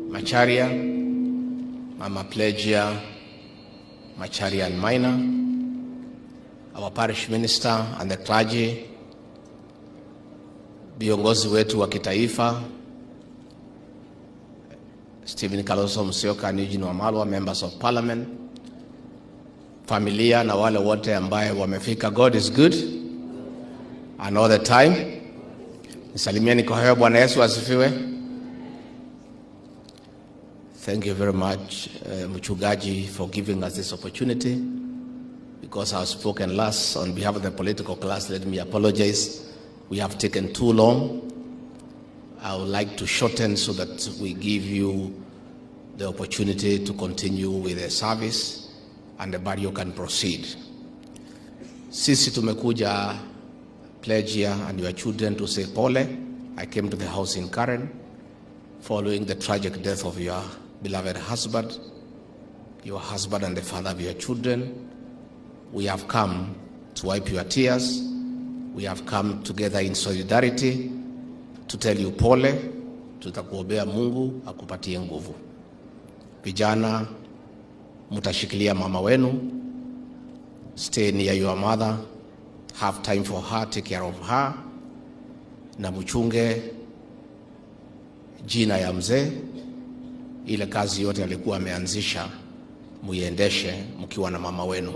Macharia, Mama Pelagia, Macharia and Minor, our parish minister and the clergy, viongozi wetu wa kitaifa, Stephen Kalonzo Musyoka and Eugene Wamalwa, members of parliament, familia na wale wote ambaye wamefika. God is good and all the time. Nisalimieni kwa haya. Bwana Yesu asifiwe. Thank you very much, Mchungaji, for giving us this opportunity. Because I have spoken last on behalf of the political class, let me apologize. We have taken too long. I would like to shorten so that we give you the opportunity to continue with the service and the burial can proceed. Sisi tumekuja Pelagia and your children to say pole. I came to the house in Karen following the tragic death of your beloved husband, your husband and the father of your children. We have come to wipe your tears. We have come together in solidarity to tell you pole. Tutakuombea Mungu akupatie nguvu. Vijana, mutashikilia mama wenu. Stay near your mother. Have time for her, take care of her. Na mchunge jina ya mzee. Ile kazi yote alikuwa ameanzisha muiendeshe mkiwa na mama wenu.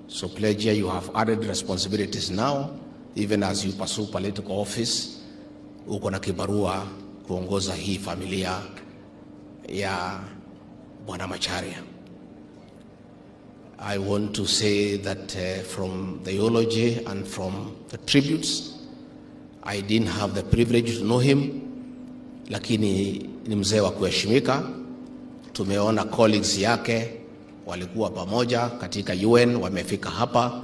So Pelagia, you have added responsibilities now, even as you pursue political office. Uko na kibarua kuongoza hii familia ya Bwana Macharia. I want to say that from the eulogy and from the tributes, I didn't have the privilege to know him, lakini ni mzee wa kuheshimika. Tumeona colleagues yake walikuwa pamoja katika UN, wamefika hapa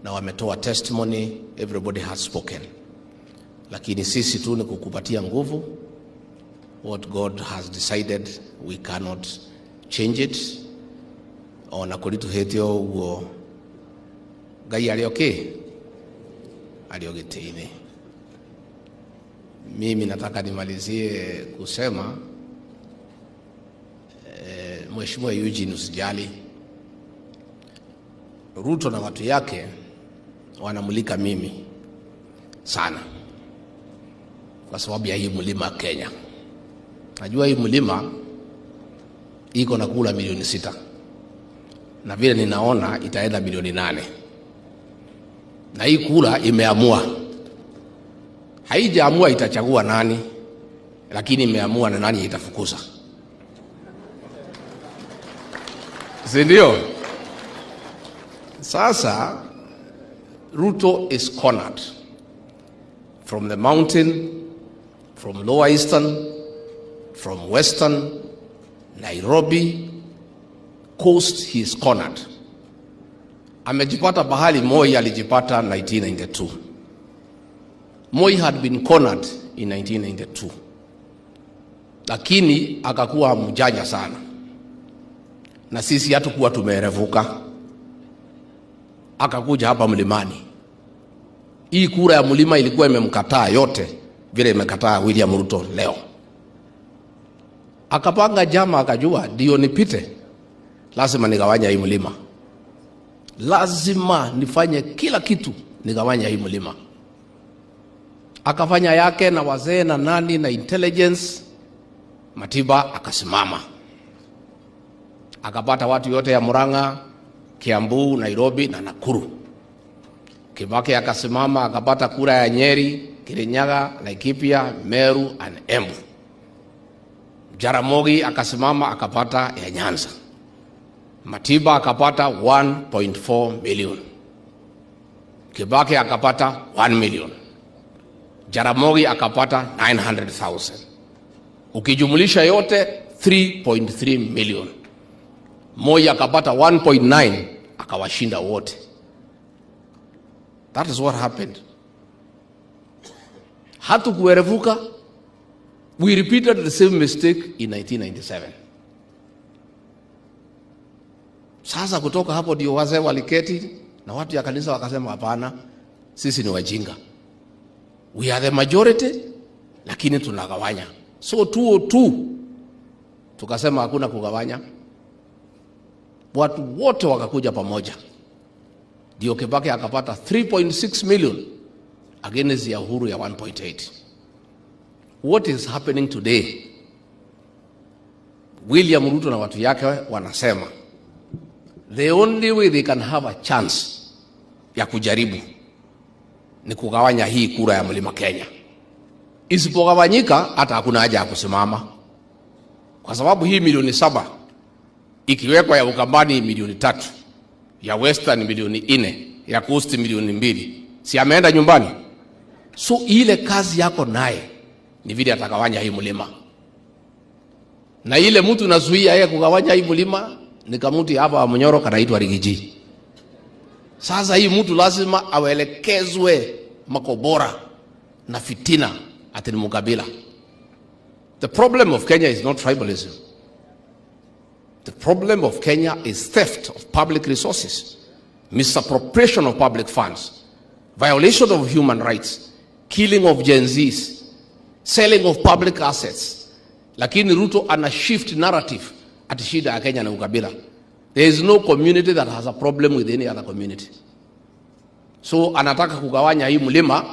na wametoa testimony. Everybody has spoken. Lakini sisi tu ni kukupatia nguvu. What God has decided, we cannot change it. Ona kulitu hetio uo gai alioke aliogetiine. Mimi nataka nimalizie kusema Mheshimiwa Eugene, usijali. Ruto na watu yake wanamulika mimi sana kwa sababu ya hii mlima Kenya. Najua hii mlima iko na kula milioni 6. Na vile ninaona itaenda milioni 8. Na hii kula imeamua. Haijaamua itachagua nani, lakini imeamua na nani itafukuza. Sindio? Sasa Ruto is cornered from the mountain, from Lower Eastern, from Western, Nairobi, coast, he is cornered. Amejipata bahali Moi alijipata 1992. Moi had been cornered in 1992. Lakini akakuwa mjanja sana. Na sisi hatukuwa tumerevuka. Akakuja hapa mlimani. Hii kura ya mlima ilikuwa imemkataa yote vile imekataa William Ruto leo. Akapanga jama, akajua ndio nipite, lazima nigawanya hii mlima. Lazima nifanye kila kitu nigawanya hii mlima. Akafanya yake na wazee na nani na intelligence. Matiba akasimama. Akapata watu yote ya Murang'a, Kiambu, Nairobi na Nakuru. Kibaki akasimama akapata kura ya Nyeri, Kirinyaga, Laikipia, Meru and Embu. Jaramogi akasimama akapata ya Nyanza. Matiba akapata 1.4 million. Kibaki akapata 1 million. Jaramogi akapata 900,000. Ukijumulisha yote 3.3 million. Moi akapata 1.9, akawashinda wote. That is what happened. Hatu kuerevuka. We repeated the same mistake in 1997. Sasa kutoka hapo ndio wazee waliketi na watu ya kanisa wakasema hapana, sisi ni wajinga. We are the majority, lakini tunagawanya. So 202 tukasema hakuna kugawanya, watu wote wakakuja pamoja, ndio Kibaki akapata 3.6 million against ya Uhuru ya 1.8. What is happening today? William Ruto na watu yake wanasema the only way they can have a chance ya kujaribu ni kugawanya hii kura ya Mlima Kenya. Isipogawanyika hata hakuna haja ya kusimama, kwa sababu hii milioni 7 ikiwekwa ya Ukambani milioni 3, ya Western milioni 4, ya Coast milioni 2, si ameenda nyumbani? So ile kazi yako naye ni vile atagawanya hii mlima, na ile mtu nazuia yeye kugawanya hii mlima ni kamuti hapa wa Munyoro kanaitwa Rigiji. Sasa hii mtu lazima awelekezwe makobora na fitina ati ni mukabila. The problem of Kenya is not tribalism. The problem of Kenya is theft of public resources, misappropriation of public funds, violation of human rights, killing of Gen Zs, selling of public assets. Lakini Ruto ana shift narrative ati shida ya Kenya na ukabila. There is no community that has a problem with any other community. So anataka kugawanya hii mlima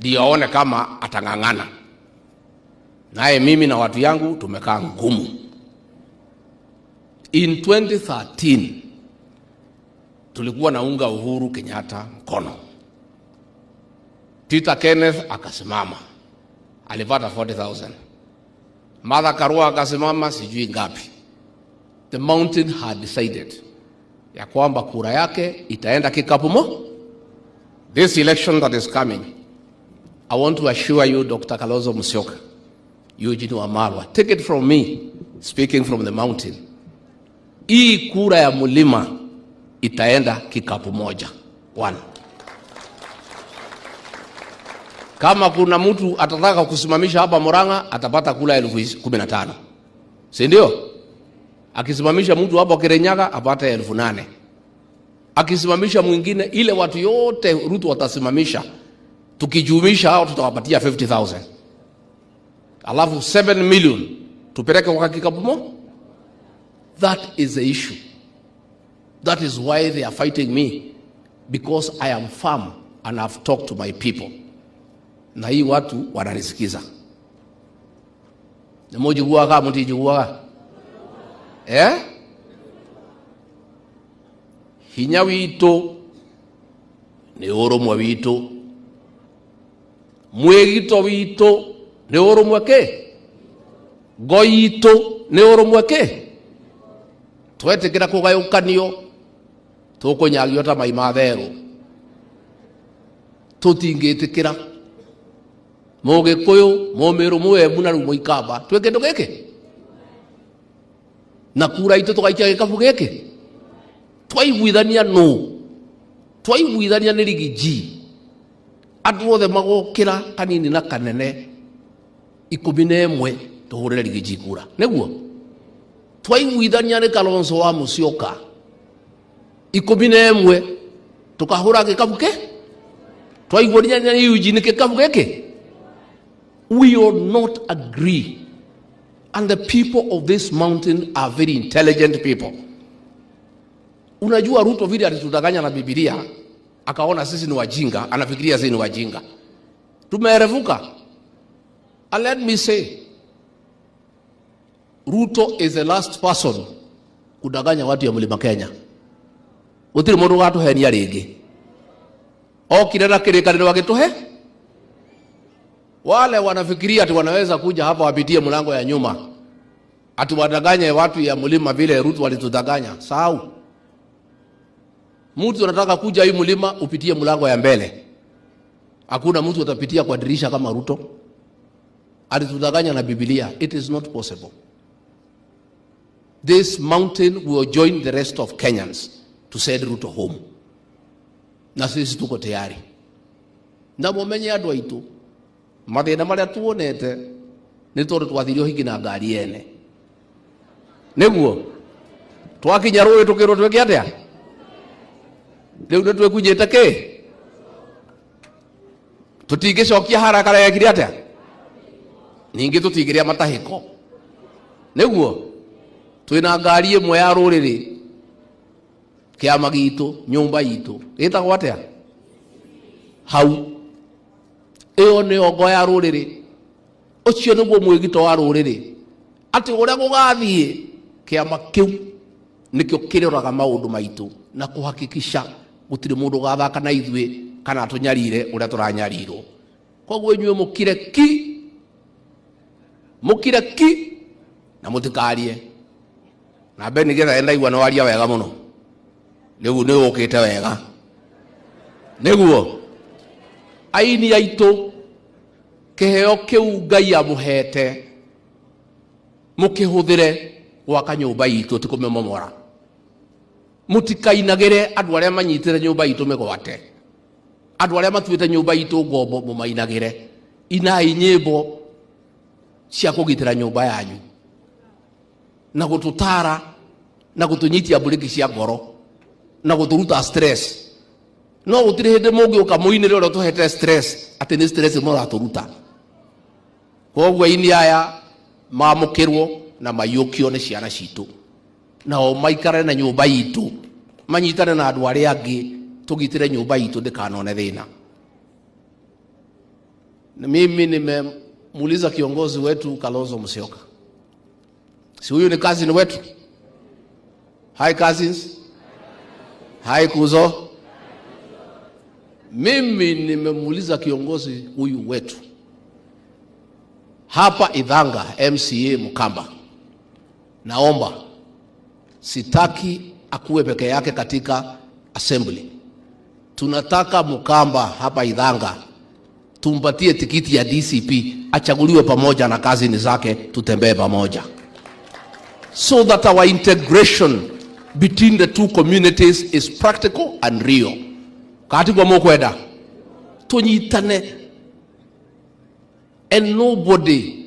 ndio aone kama atangangana. Naye mimi na watu yangu tumekaa ngumu. In 2013 tulikuwa na unga Uhuru Kenyatta mkono. Peter Kenneth akasimama, alipata 40,000. Martha Karua akasimama sijui ngapi. The mountain had decided ya kwamba kura yake itaenda kikapu mo. This election that is coming, I want to assure you, Dr. Kalonzo Musyoka, Eugene Wamalwa, take it from me, speaking from the mountain. Hii kura ya mlima itaenda kikapu moja. 1. Kama kuna mtu atataka kusimamisha hapa Murang'a, atapata kula 15,000. Si ndio? Akisimamisha mtu hapa Kirinyaga apata 8,000. Akisimamisha mwingine, ile watu yote Ruto watasimamisha, tukijumisha hao tutawapatia 50,000. Alafu 7 million tupeleke kwa kikapu mo. That is the issue. That is why they are fighting me, because I am firm and I've talked to my people. Na hii watu wananisikiza. Nimojigua kama mtijigua. Hinya wito ni oromwa wito. Mwegito wito ni oromwa ke. Goyito ni oromwa ke. Twetekera kugayukanio tukunyagio ta maimathero. Tutingitikira Mugikuyu Mumiru Muembu na Muikamba tweke ndo geke na kura itu tukaikia gikabu geke twaiguithania no twaiguithania ni Rigiji andu othe magokira kanini na kanene 11 tuhurire Rigiji kura neguo twaiguithania ni Kalonzo wa Musyoka 11 tukahura gikabu ke twaiguithania ni Eugene gikabu geke. We will not agree. And the people of this mountain are very intelligent people. Unajua Ruto vile alitudanganya na Biblia, akaona sisi ni wajinga, anafikiria sisi ni wajinga. Tumerevuka. And let me say, Ruto is the last person kudanganya watu ya Mlima Kenya. Utiri mundu gatuhenia ringi. Okirera kirikaniro wagituhe. Wale wanafikiria ati wanaweza kuja hapa wapitie mlango ya nyuma, ati wadanganye watu ya mlima vile Ruto walitudanganya. Sahau. Mtu anataka kuja hii mlima upitie mlango ya mbele. Hakuna mtu atapitia kwa dirisha kama Ruto. Alitudanganya na Biblia. It is not possible. This mountain will join the rest of Kenyans to send Ruto home. Na sisi tuko tayari. Na mumenye andu aitu mathina maria tuonete ni tondu twathirio hiki na ngari ene neguo twakinya rũĩ tukirwo tweke atia riu ni twekunyite ki tutingicokia haraka rekire atia ningi tutigiria matahiko neguo twina ngari imwe ya ruriri kiama gitu nyumba itu itagwo atia hau iyo ni ongo ya ruriri ucio niguo mwigito wa ruriri ati uria gugathie kiama kiu nikio kiroraga maundu maitu na kuhakikisha gutire mundu gathaka na ithwe kana tunyarire uria turanyarirwo koguo inyuĩ mukire ki na mutikarie na beni getha ndaigua no waria wega muno riu ni ukite wega niguo aini aitu kiheo kiu Ngai amuhete mukihuthire gwaka nyumba itu tikumemomora mutikainagire andu aria manyitire nyumba itu migwate andu aria matuite nyumba itu ngombo mumainagire inai nyimbo cia kugitira nyumba yanyu na gututara na gutunyitia buriki cia ngoro na guturuta stress no gutire hindi mungi ukamuinire uria tuhete stress ati ni stress muraturuta koguo ini aya mamukirwo na mayukio ni ciana citu nao maikare na nyumba itu manyitane na andu aria angi tugitire nyumba itu ndikanone thina. Mimi nimemuuliza kiongozi wetu Kalonzo Musyoka, si huyu ni cousin wetu? Hi cousins, hi kuzo. Mimi nimemuuliza kiongozi huyu wetu hapa Idhanga MCA Mukamba, naomba sitaki akuwe peke yake katika assembly. Tunataka Mukamba hapa Idhanga tumpatie tikiti ya DCP achaguliwe pamoja na cousin zake, tutembee pamoja so that our integration between the two communities is practical and real. Kati kwa mokweda tunyitane and nobody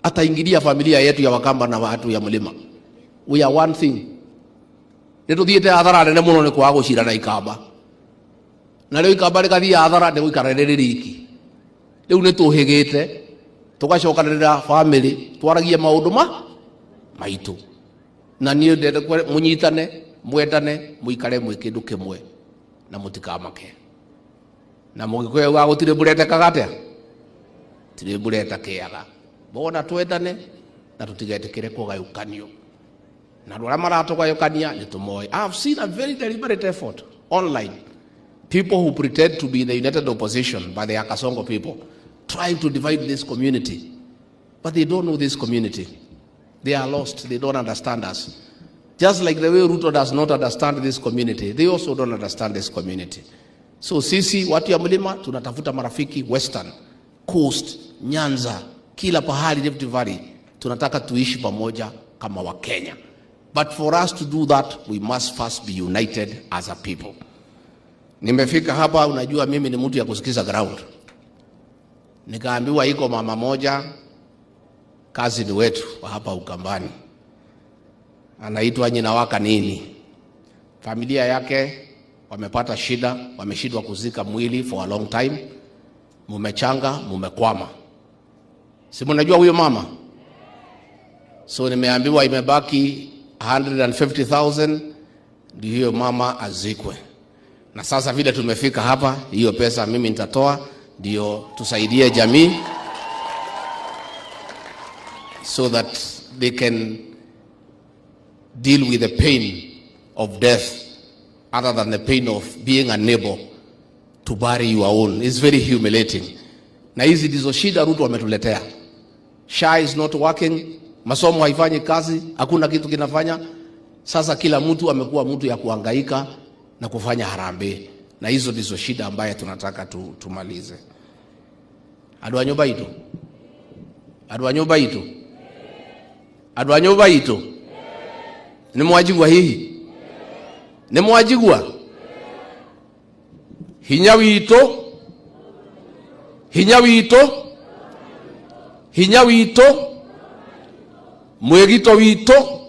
ataingilia familia yetu ya Wakamba na watu ya Mlima. We are one thing. Neto thiete athara nene muno ni kwa gucira na Ikamba. Na leo Ikamba rikathia athara ni guikarere riki. Riu ni tuhigite tugacokanirira family twaragie maundu maitu. Na niyo ndende munyitane mwendane muikare mwi kindu kimwe na mutikamake. Na mugikuya wa gutire burete kagatia tire bureta kiaga bona twendane na tutigetekere kugayukanio na ndora maratugayukania ni tumoi. I have seen a very deliberate effort online, people who pretend to be in the united opposition by the Akasongo people trying to divide this community, but they don't know this community. They are lost, they don't understand us. Just like the way Ruto does not understand this community, they also don't understand this community. So sisi watu ya Mlima tunatafuta marafiki Western Coast, Nyanza, kila pahali Rift Valley, tunataka tuishi pamoja kama wa Kenya. But for us to do that, we must first be united as a people. Nimefika hapa, unajua mimi ni mtu ya kusikiza ground. Nikaambiwa iko mama moja cousin wetu wa hapa Ukambani, anaitwa Nyina Waka nini. Familia yake wamepata shida, wameshindwa kuzika mwili for a long time. Mumechanga, mumekwama. Si mnajua huyo mama? So nimeambiwa imebaki 150,000 ndio hiyo mama azikwe. Na sasa vile tumefika hapa, hiyo pesa mimi nitatoa ndio tusaidie jamii so that they can deal with the pain of death other than the pain of being unable to bury your own. It's very humiliating. Na hizi ndizo shida Ruto ametuletea. SHA is not working, masomo haifanyi kazi, hakuna kitu kinafanya. Sasa kila mtu amekuwa mtu ya kuhangaika na kufanya harambee. Na hizo ndizo shida ambaye tunataka tumalize. Adwa nyoba itu. Adwa nyoba itu. Adwa nyoba itu. Ni mwajigwa hihi. Ni mwajigwa. Hinya wito. Hinya wito. Hinya wito. Mwegito wito.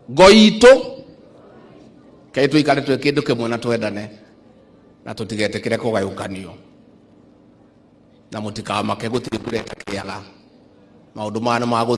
Goito. Kai tuikare twekindu kimwe na twendane na tutigetekere kugayukanio na mutikamake gutire kureta kiaga maundu mana magu